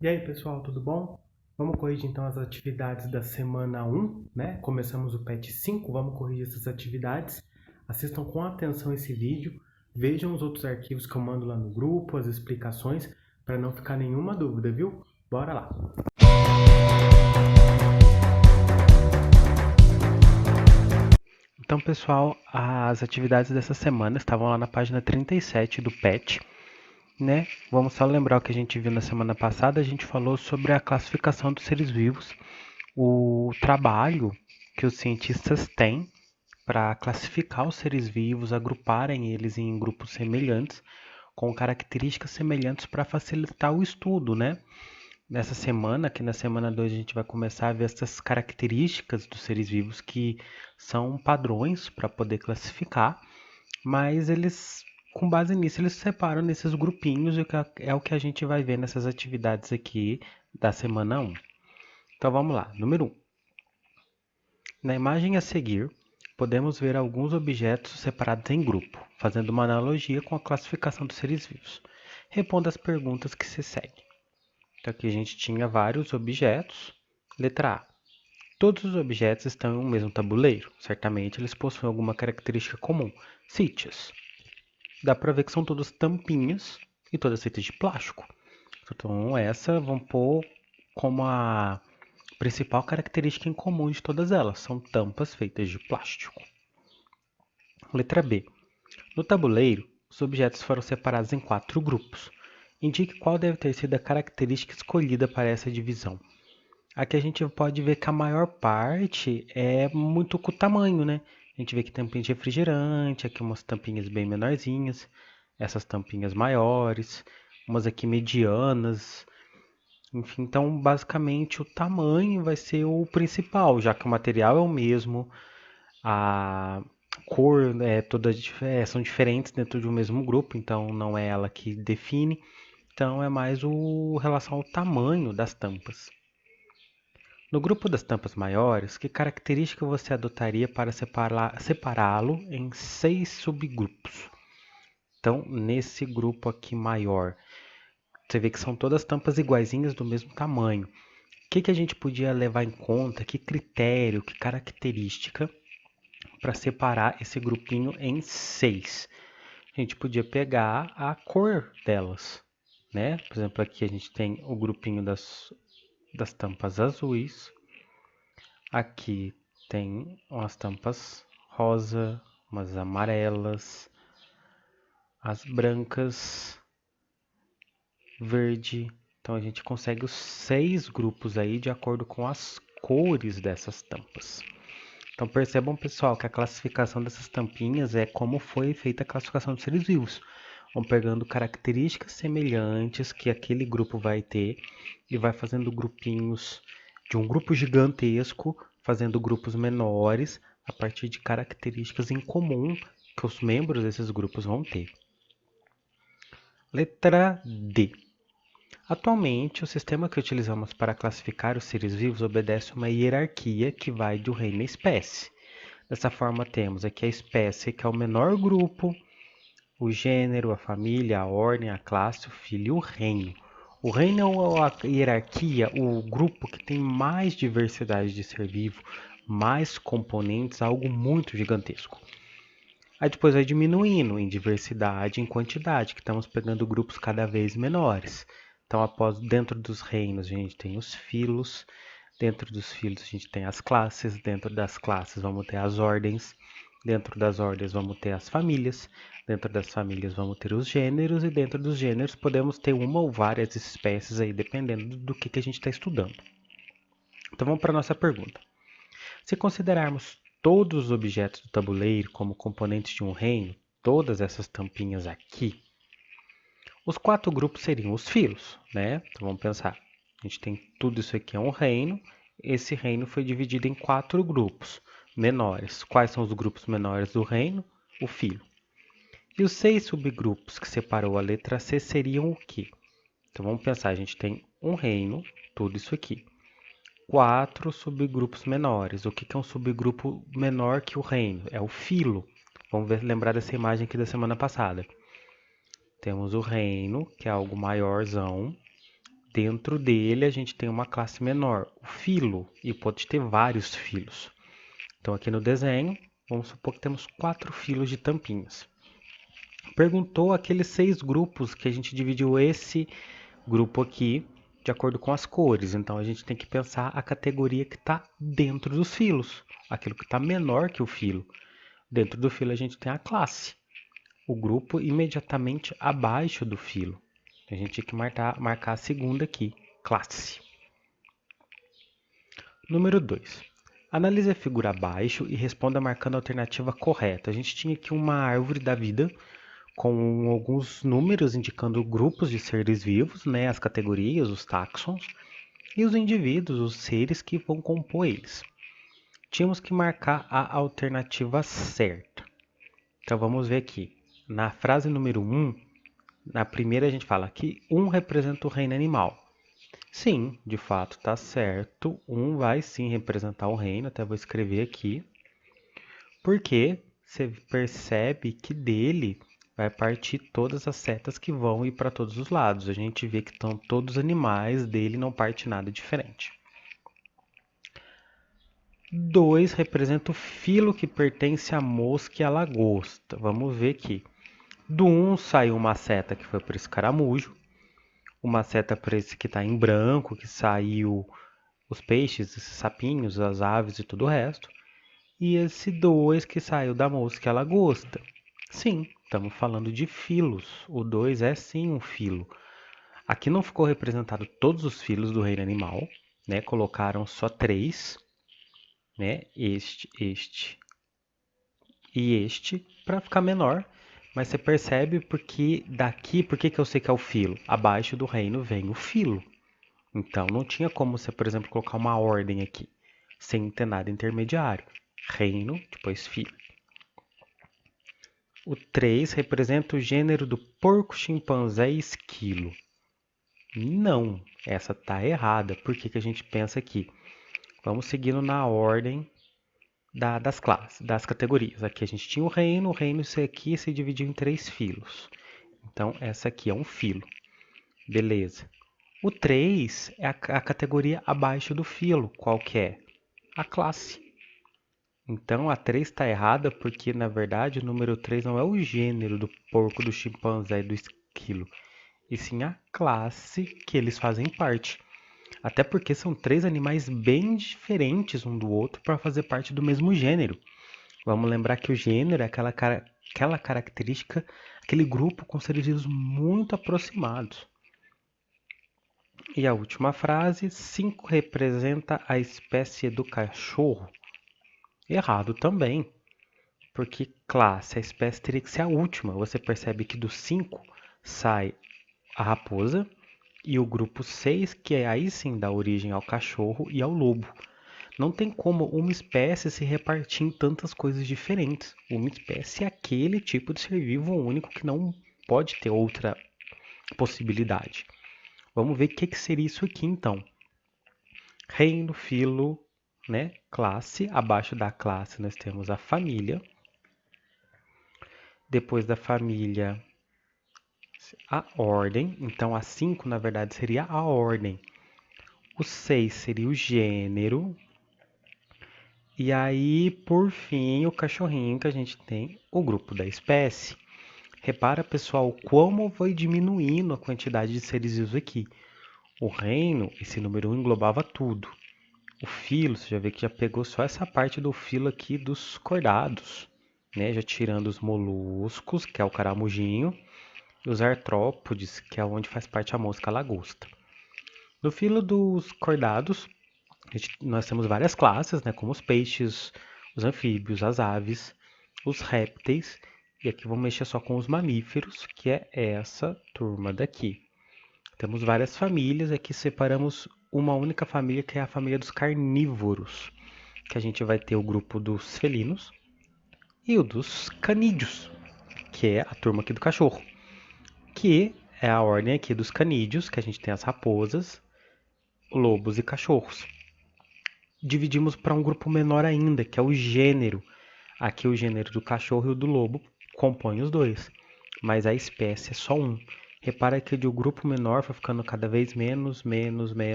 E aí, pessoal, tudo bom? Vamos corrigir então as atividades da semana 1, né? Começamos o PET 5, vamos corrigir essas atividades. Assistam com atenção esse vídeo, vejam os outros arquivos que eu mando lá no grupo, as explicações, para não ficar nenhuma dúvida, viu? Bora lá! Então, pessoal, as atividades dessa semana estavam lá na página 37 do PET, né? Vamos só lembrar o que a gente viu na semana passada, a gente falou sobre a classificação dos seres vivos, o trabalho que os cientistas têm para classificar os seres vivos, agruparem eles em grupos semelhantes, com características semelhantes para facilitar o estudo, né? Nessa semana, aqui na semana 2, a gente vai começar a ver essas características dos seres vivos que são padrões para poder classificar, mas eles, com base nisso, eles se separam nesses grupinhos e é o que a gente vai ver nessas atividades aqui da semana 1. Então vamos lá, número 1. Na imagem a seguir, podemos ver alguns objetos separados em grupo, fazendo uma analogia com a classificação dos seres vivos. Responda as perguntas que se seguem. Então aqui a gente tinha vários objetos. Letra A. Todos os objetos estão em um mesmo tabuleiro. Certamente eles possuem alguma característica comum. Sítios. Dá para ver que são todas tampinhas e todas feitas de plástico. Então essa vamos pôr como a principal característica em comum de todas elas. São tampas feitas de plástico. Letra B. No tabuleiro, os objetos foram separados em 4 grupos. Indique qual deve ter sido a característica escolhida para essa divisão. Aqui a gente pode ver que a maior parte é muito com o tamanho, né? A gente vê que tampinha de refrigerante, aqui umas tampinhas bem menorzinhas, essas tampinhas maiores, umas aqui medianas. Enfim, então basicamente o tamanho vai ser o principal, já que o material é o mesmo, a cor são diferentes dentro de um mesmo grupo, então não é ela que define. Então é mais o relação ao tamanho das tampas. No grupo das tampas maiores, que característica você adotaria para separá-lo em 6 subgrupos? Então, nesse grupo aqui maior, você vê que são todas tampas iguaizinhas do mesmo tamanho. O que a gente podia levar em conta? Que critério, que característica para separar esse grupinho em 6? A gente podia pegar a cor delas, né? Por exemplo, aqui a gente tem o grupinho das tampas azuis. Aqui tem umas tampas rosa, umas amarelas, as brancas, verde. Então a gente consegue os 6 grupos aí de acordo com as cores dessas tampas. Então percebam, pessoal, que a classificação dessas tampinhas é como foi feita a classificação dos seres vivos. Vão pegando características semelhantes que aquele grupo vai ter e vai fazendo grupinhos de um grupo gigantesco, fazendo grupos menores a partir de características em comum que os membros desses grupos vão ter. Letra D. Atualmente, o sistema que utilizamos para classificar os seres vivos obedece uma hierarquia que vai do reino à espécie. Dessa forma, temos aqui a espécie, que é o menor grupo, o gênero, a família, a ordem, a classe, o filho e o reino. O reino é a hierarquia, o grupo que tem mais diversidade de ser vivo, mais componentes, algo muito gigantesco. Aí depois vai diminuindo em diversidade e em quantidade, que estamos pegando grupos cada vez menores. Então, dentro dos reinos, a gente tem os filos, dentro dos filos, a gente tem as classes, dentro das classes, vamos ter as ordens, dentro das ordens, vamos ter as famílias, dentro das famílias, vamos ter os gêneros, e dentro dos gêneros, podemos ter uma ou várias espécies aí, dependendo do que a gente está estudando. Então, vamos para a nossa pergunta. Se considerarmos todos os objetos do tabuleiro como componentes de um reino, todas essas tampinhas aqui, os 4 grupos seriam os filos, né? Então vamos pensar. A gente tem tudo isso aqui é um reino. Esse reino foi dividido em 4 grupos menores. Quais são os grupos menores do reino? O filo. E os 6 subgrupos que separou a letra C seriam o quê? Então vamos pensar, a gente tem um reino, tudo isso aqui. 4 subgrupos menores. O que é um subgrupo menor que o reino? É o filo. Vamos lembrar dessa imagem aqui da semana passada. Temos o reino, que é algo maiorzão. dentro dele a gente tem uma classe menor, o filo, e pode ter vários filos. Então aqui no desenho, vamos supor que temos 4 filos de tampinhas. Perguntou aqueles 6 grupos que a gente dividiu esse grupo aqui de acordo com as cores. Então a gente tem que pensar a categoria que está dentro dos filos, aquilo que está menor que o filo. Dentro do filo a gente tem a classe, o grupo imediatamente abaixo do filo. A gente tem que marcar a segunda aqui, classe. Número 2. Analise a figura abaixo e responda marcando a alternativa correta. A gente tinha aqui uma árvore da vida com alguns números indicando grupos de seres vivos, né, as categorias, os táxons, e os indivíduos, os seres que vão compor eles. Tínhamos que marcar a alternativa certa. Então vamos ver aqui. Na frase número 1, na primeira a gente fala que 1 representa o reino animal. Sim, de fato está certo. 1 vai sim representar o reino, até vou escrever aqui. Porque você percebe que dele vai partir todas as setas que vão ir para todos os lados. A gente vê que estão todos os animais, dele não parte nada diferente. 2 representa o filo que pertence à mosca e à lagosta. Vamos ver aqui. Do 1 saiu uma seta que foi para esse caramujo, uma seta para esse que está em branco, que saiu os peixes, esses sapinhos, as aves e tudo o resto. E esse 2 que saiu da mosca e a lagosta. Sim, estamos falando de filos. O 2 é sim um filo. Aqui não ficou representado todos os filos do reino animal, né? Colocaram só 3, né? Este e este, para ficar menor. Mas você percebe porque daqui, por que eu sei que é o filo? Abaixo do reino vem o filo. Então não tinha como você, por exemplo, colocar uma ordem aqui, sem ter nada intermediário. Reino, depois filo. O 3 representa o gênero do porco, chimpanzé e esquilo. Não, essa está errada. Por que a gente pensa aqui? Vamos seguindo na ordem das classes, das categorias. Aqui a gente tinha o reino isso aqui se dividiu em 3 filos. Então essa aqui é um filo. Beleza. O 3 é a categoria abaixo do filo. Qual que é? A classe. Então a 3 está errada porque, na verdade, o número 3 não é o gênero do porco, do chimpanzé e do esquilo, e sim a classe que eles fazem parte. Até porque são 3 animais bem diferentes um do outro para fazer parte do mesmo gênero. Vamos lembrar que o gênero é aquela característica, aquele grupo com seres vivos muito aproximados. E a última frase, 5 representa a espécie do cachorro. Errado também, porque classe, a espécie teria que ser a última. Você percebe que do 5 sai a raposa e o grupo 6, que aí sim dá origem ao cachorro e ao lobo. Não tem como uma espécie se repartir em tantas coisas diferentes. Uma espécie é aquele tipo de ser vivo único que não pode ter outra possibilidade. Vamos ver o que seria isso aqui então. Reino, filo, né? Classe. Abaixo da classe nós temos a família. Depois da família, a ordem. Então a 5 na verdade seria a ordem. O 6 seria o gênero. E aí, por fim, o cachorrinho que a gente tem, o grupo da espécie. Repara, pessoal, como foi diminuindo a quantidade de seres vivos aqui. O reino, esse número 1 englobava tudo. O filo, você já vê que já pegou só essa parte do filo aqui dos cordados, né? Já tirando os moluscos, que é o caramujinho, e os artrópodes, que é onde faz parte a mosca lagosta. No filo dos cordados, nós temos várias classes, né? Como os peixes, os anfíbios, as aves, os répteis, e aqui vamos mexer só com os mamíferos, que é essa turma daqui. Temos várias famílias, aqui separamos uma única família, que é a família dos carnívoros, que a gente vai ter o grupo dos felinos e o dos canídeos, que é a turma aqui do cachorro, que é a ordem aqui dos canídeos, que a gente tem as raposas, lobos e cachorros. Dividimos para um grupo menor ainda, que é o gênero. Aqui o gênero do cachorro e o do lobo compõem os dois, mas a espécie é só um. Repara que o grupo menor foi ficando cada vez menos,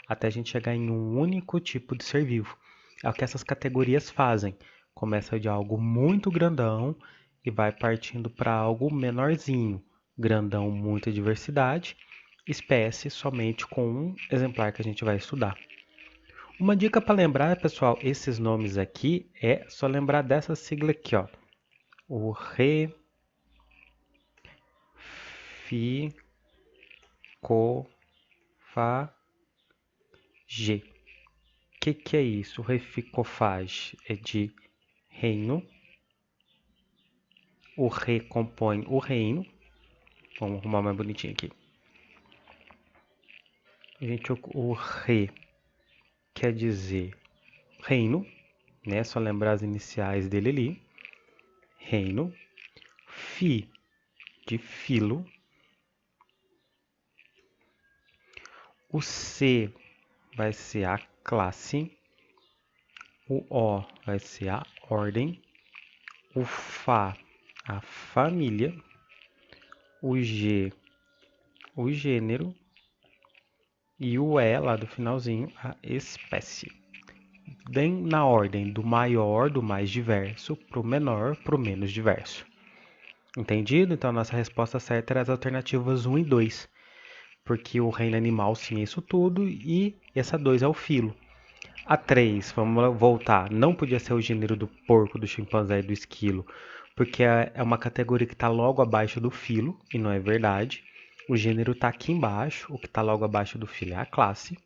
até a gente chegar em um único tipo de ser vivo. É o que essas categorias fazem. Começa de algo muito grandão e vai partindo para algo menorzinho. Grandão, muita diversidade. Espécie somente com um exemplar que a gente vai estudar. Uma dica para lembrar, pessoal, esses nomes aqui é só lembrar dessa sigla aqui, ó. O reficofage. O que é isso? O reficofage é de reino. O re compõe o reino. Vamos arrumar mais bonitinho aqui. O re quer dizer reino, né? Só lembrar as iniciais dele ali. Reino. Fi de filo. O C vai ser a classe. O O vai ser a ordem. O Fá, a família. O G, o gênero. E o E, lá do finalzinho, a espécie. Bem na ordem do maior, do mais diverso, para o menor, para o menos diverso. Entendido? Então a nossa resposta certa era as alternativas 1 e 2. Porque o reino animal sim é isso tudo e essa 2 é o filo. A 3, vamos voltar, não podia ser o gênero do porco, do chimpanzé e do esquilo, porque é uma categoria que está logo abaixo do filo, e não é verdade. O gênero está aqui embaixo, o que está logo abaixo do filo é a classe.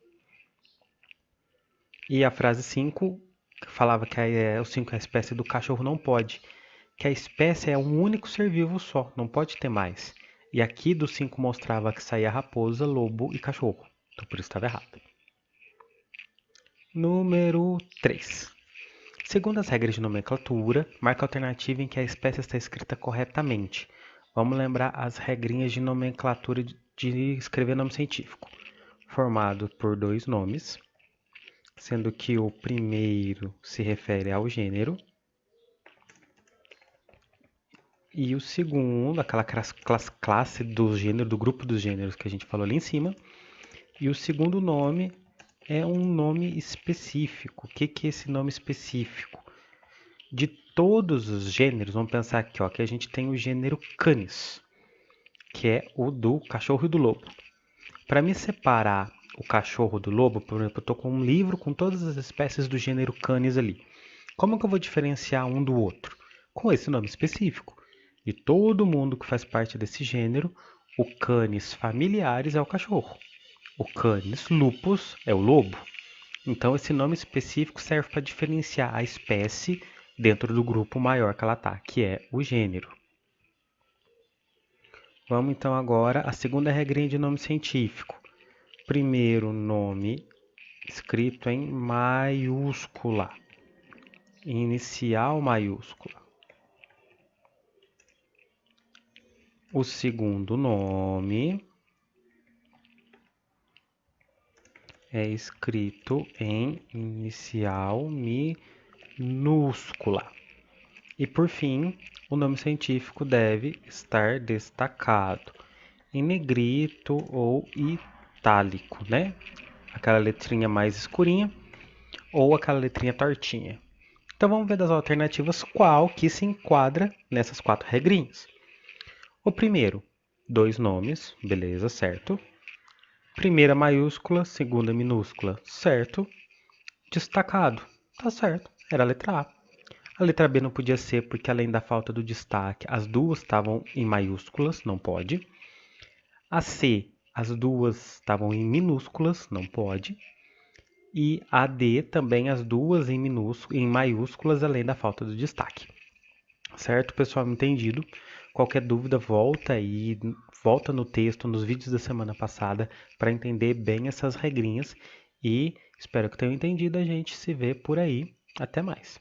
E a frase 5 falava que o 5 é a espécie do cachorro, não pode. Que a espécie é um único ser vivo só, não pode ter mais. E aqui do 5 mostrava que saía raposa, lobo e cachorro. Então por isso estava errado. Número 3. Segundo as regras de nomenclatura, marca a alternativa em que a espécie está escrita corretamente. Vamos lembrar as regrinhas de nomenclatura de escrever nome científico. Formado por 2 nomes, sendo que o primeiro se refere ao gênero e o segundo, aquela classe do gênero, do grupo dos gêneros que a gente falou ali em cima. E o segundo nome é um nome específico. O que é esse nome específico? De todos os gêneros, vamos pensar aqui, ó, que a gente tem o gênero Canis, que é o do cachorro e do lobo. Para me separar o cachorro do lobo, por exemplo, eu estou com um livro com todas as espécies do gênero Canis ali. Como que eu vou diferenciar um do outro? Com esse nome específico. De todo mundo que faz parte desse gênero, o Canis familiaris é o cachorro. O Canis lupus é o lobo. Então, esse nome específico serve para diferenciar a espécie dentro do grupo maior que ela está, que é o gênero. Vamos então agora à segunda regrinha de nome científico. Primeiro nome escrito em maiúscula. Inicial maiúscula. O segundo nome é escrito em inicial minúscula. E por fim, o nome científico deve estar destacado em negrito ou itálico, né? Aquela letrinha mais escurinha ou aquela letrinha tortinha. Então vamos ver das alternativas qual que se enquadra nessas 4 regrinhas. O primeiro, 2 nomes, beleza, certo. Primeira maiúscula, segunda minúscula, certo. Destacado, tá certo, era a letra A. A letra B não podia ser porque além da falta do destaque, as duas estavam em maiúsculas, não pode. A C, as duas estavam em minúsculas, não pode. E a D também as duas em maiúsculas, além da falta do destaque. Certo, pessoal? Entendido? Qualquer dúvida, volta no texto, nos vídeos da semana passada, para entender bem essas regrinhas. E espero que tenham entendido. A gente se vê por aí. Até mais.